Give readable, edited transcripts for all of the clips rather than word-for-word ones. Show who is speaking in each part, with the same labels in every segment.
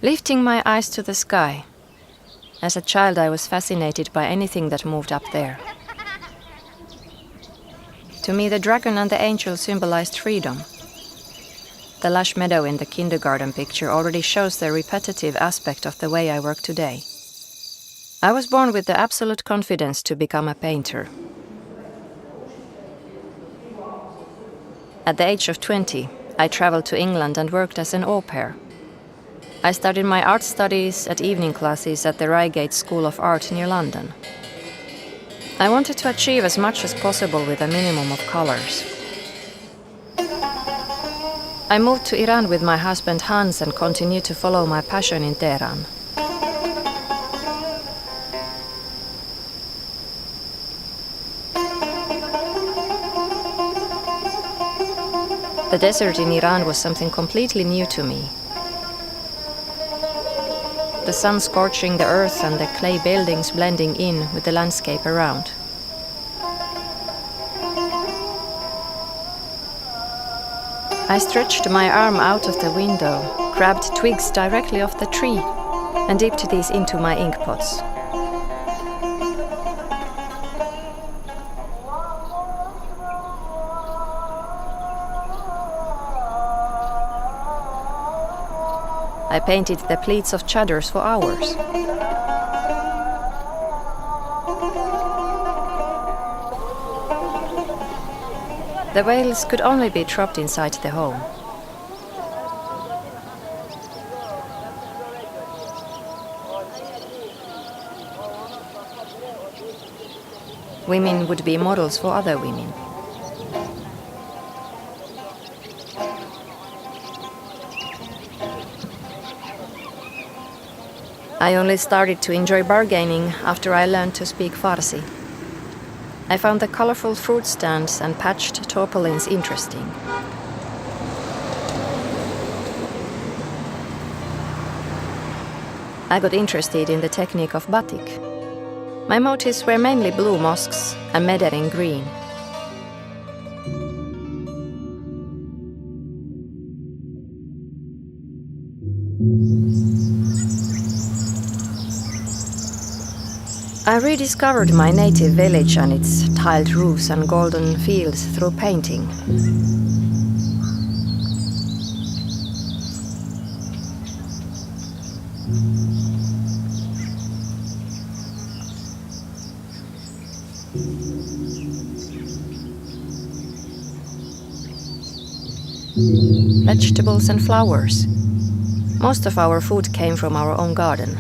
Speaker 1: Lifting my eyes to the sky. As a child, I was fascinated by anything that moved up there. To me, the dragon and the angel symbolized freedom. The lush meadow in the kindergarten picture already shows the repetitive aspect of the way I work today. I was born with the absolute confidence to become a painter. At the age of 20, I traveled to England and worked as an au pair. I started my art studies at evening classes at the Reigate School of Art near London. I wanted to achieve as much as possible with a minimum of colors. I moved to Iran with my husband Hans and continued to follow my passion in Tehran. The desert in Iran was something completely new to me. The sun scorching the earth and the clay buildings blending in with the landscape around. I stretched my arm out of the window, grabbed twigs directly off the tree, and dipped these into my ink pots. I painted the pleats of chadors for hours. The veils could only be dropped inside the home. Women would be models for other women. I only started to enjoy bargaining after I learned to speak Farsi. I found the colorful fruit stands and patched tarpaulins interesting. I got interested in the technique of batik. My motifs were mainly blue mosques and Medellin green. I rediscovered my native village and its tiled roofs and golden fields through painting. Vegetables and flowers. Most of our food came from our own garden.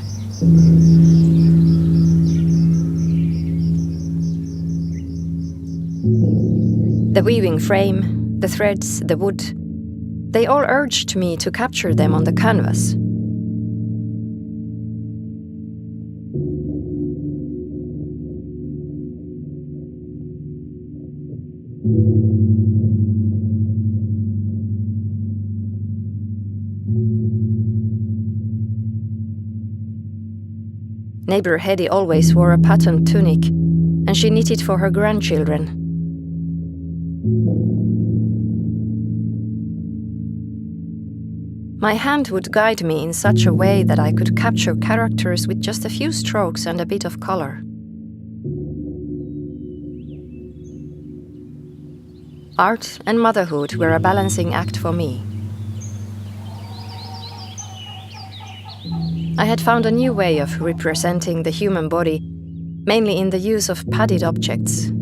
Speaker 1: The weaving frame, the threads, the wood, they all urged me to capture them on the canvas. Neighbor Hedy always wore a patterned tunic, and she knitted for her grandchildren. My hand would guide me in such a way that I could capture characters with just a few strokes and a bit of color. Art and motherhood were a balancing act for me. I had found a new way of representing the human body, mainly in the use of padded objects.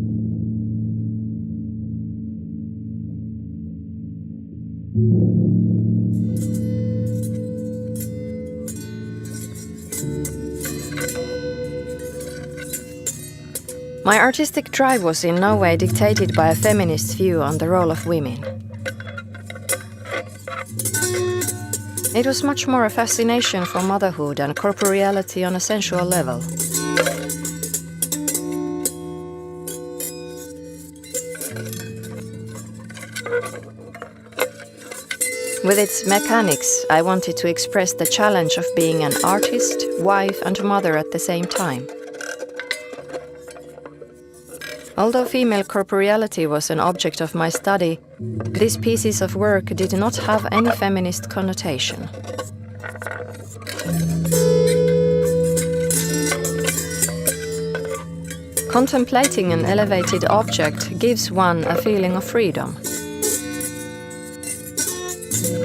Speaker 1: My artistic drive was in no way dictated by a feminist view on the role of women. It was much more a fascination for motherhood and corporeality on a sensual level. With its mechanics, I wanted to express the challenge of being an artist, wife, and mother at the same time. Although female corporeality was an object of my study, these pieces of work did not have any feminist connotation. Contemplating an elevated object gives one a feeling of freedom.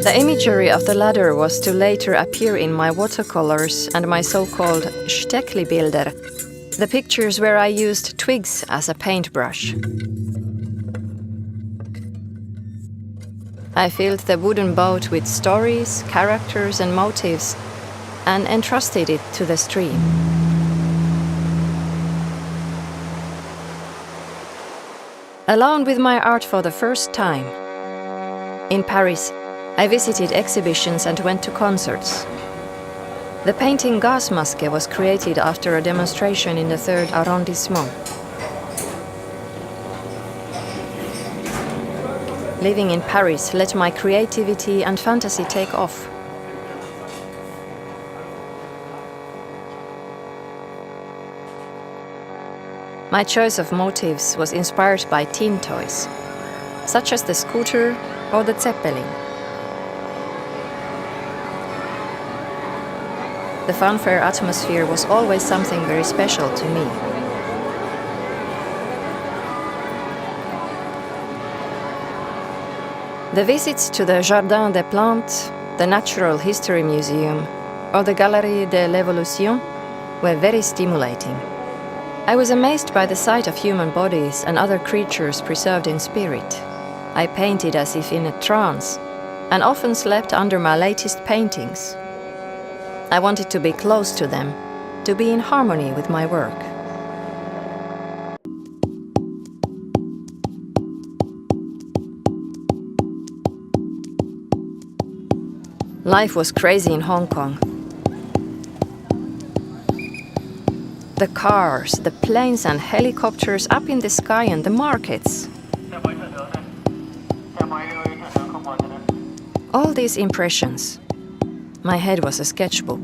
Speaker 1: The imagery of the ladder was to later appear in my watercolors and my so-called Stecklibilder, the pictures where I used twigs as a paintbrush. I filled the wooden boat with stories, characters and motives and entrusted it to the stream. Alone with my art for the first time. In Paris, I visited exhibitions and went to concerts. The painting Gasmaske was created after a demonstration in the 3rd arrondissement. Living in Paris let my creativity and fantasy take off. My choice of motifs was inspired by teen toys, such as the scooter or the Zeppelin. The funfair atmosphere was always something very special to me. The visits to the Jardin des Plantes, the Natural History Museum, or the Galerie de l'Evolution were very stimulating. I was amazed by the sight of human bodies and other creatures preserved in spirit. I painted as if in a trance, and often slept under my latest paintings. I wanted to be close to them, to be in harmony with my work. Life was crazy in Hong Kong. The cars, the planes and helicopters up in the sky and the markets. All these impressions. My head was a sketchbook.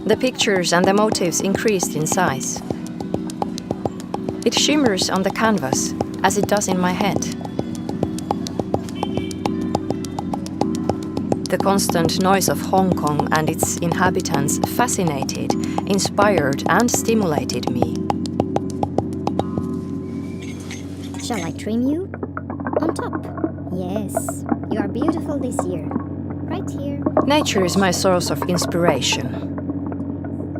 Speaker 1: The pictures and the motifs increased in size. It shimmers on the canvas, as it does in my head. The constant noise of Hong Kong and its inhabitants fascinated, inspired and stimulated me.
Speaker 2: Shall I trim you? On top. Yes, you are beautiful this year. Right here.
Speaker 1: Nature is my source of inspiration.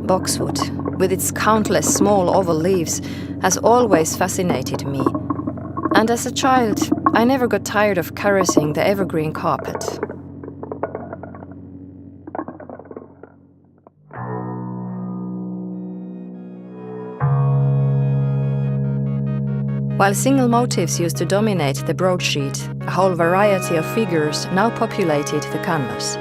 Speaker 1: Boxwood, with its countless small oval leaves, has always fascinated me. And as a child, I never got tired of caressing the evergreen carpet. While single motifs used to dominate the broadsheet, a whole variety of figures now populated the canvas.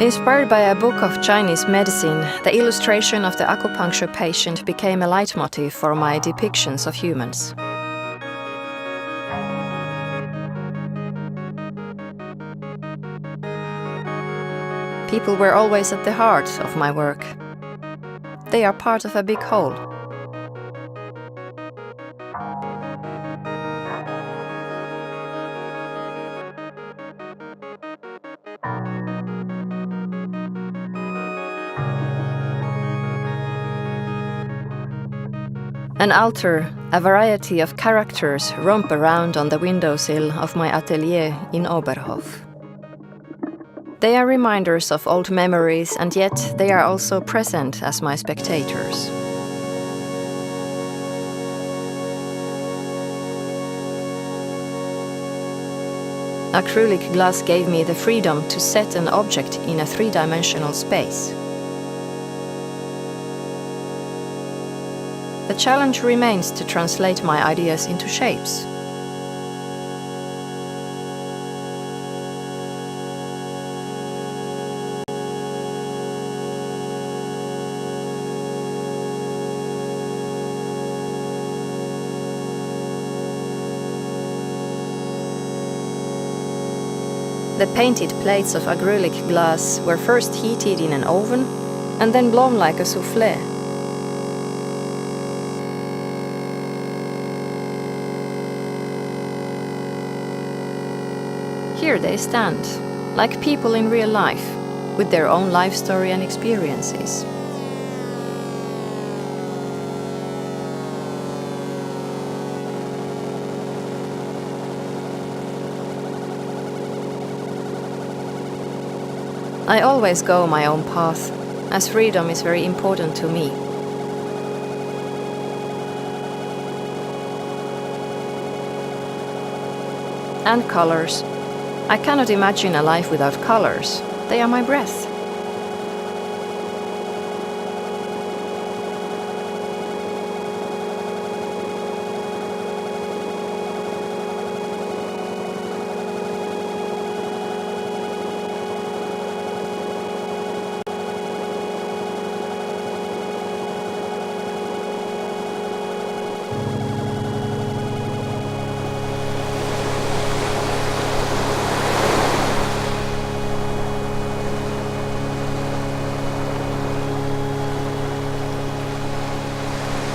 Speaker 1: Inspired by a book of Chinese medicine, the illustration of the acupuncture patient became a leitmotif for my depictions of humans. People were always at the heart of my work. They are part of a big whole. An altar, a variety of characters romp around on the windowsill of my atelier in Oberhof. They are reminders of old memories, and yet they are also present as my spectators. Acrylic glass gave me the freedom to set an object in a three-dimensional space. The challenge remains to translate my ideas into shapes. The painted plates of acrylic glass were first heated in an oven and then blown like a soufflé. Here they stand, like people in real life, with their own life story and experiences. I always go my own path, as freedom is very important to me. And colors. I cannot imagine a life without colors. They are my breath.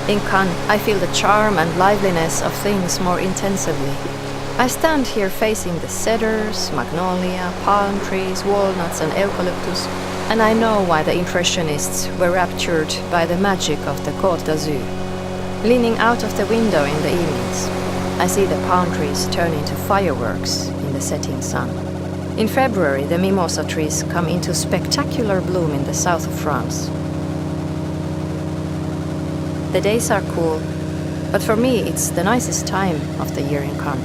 Speaker 1: In Cannes, I feel the charm and liveliness of things more intensively. I stand here facing the cedars, magnolia, palm trees, walnuts and eucalyptus, and I know why the Impressionists were raptured by the magic of the Côte d'Azur. Leaning out of the window in the evenings, I see the palm trees turn into fireworks in the setting sun. In February, the mimosa trees come into spectacular bloom in the south of France. The days are cool, but for me it's the nicest time of the year in Cannes.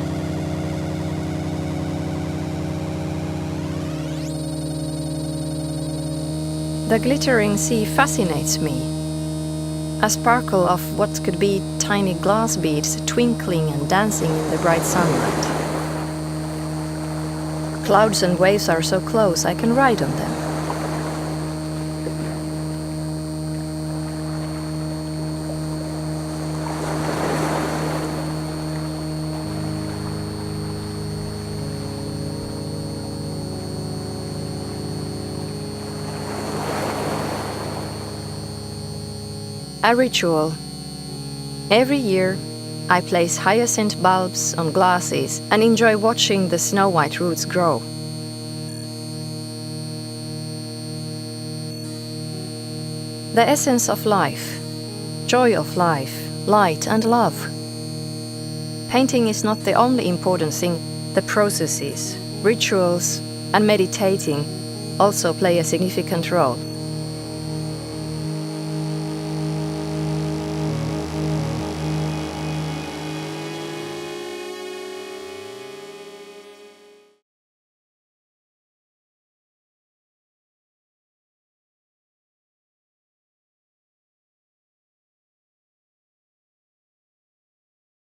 Speaker 1: The glittering sea fascinates me. A sparkle of what could be tiny glass beads twinkling and dancing in the bright sunlight. Clouds and waves are so close I can ride on them. A ritual. Every year, I place hyacinth bulbs on glasses and enjoy watching the snow-white roots grow. The essence of life, joy of life, light and love. Painting is not the only important thing. The processes, rituals, and meditating also play a significant role.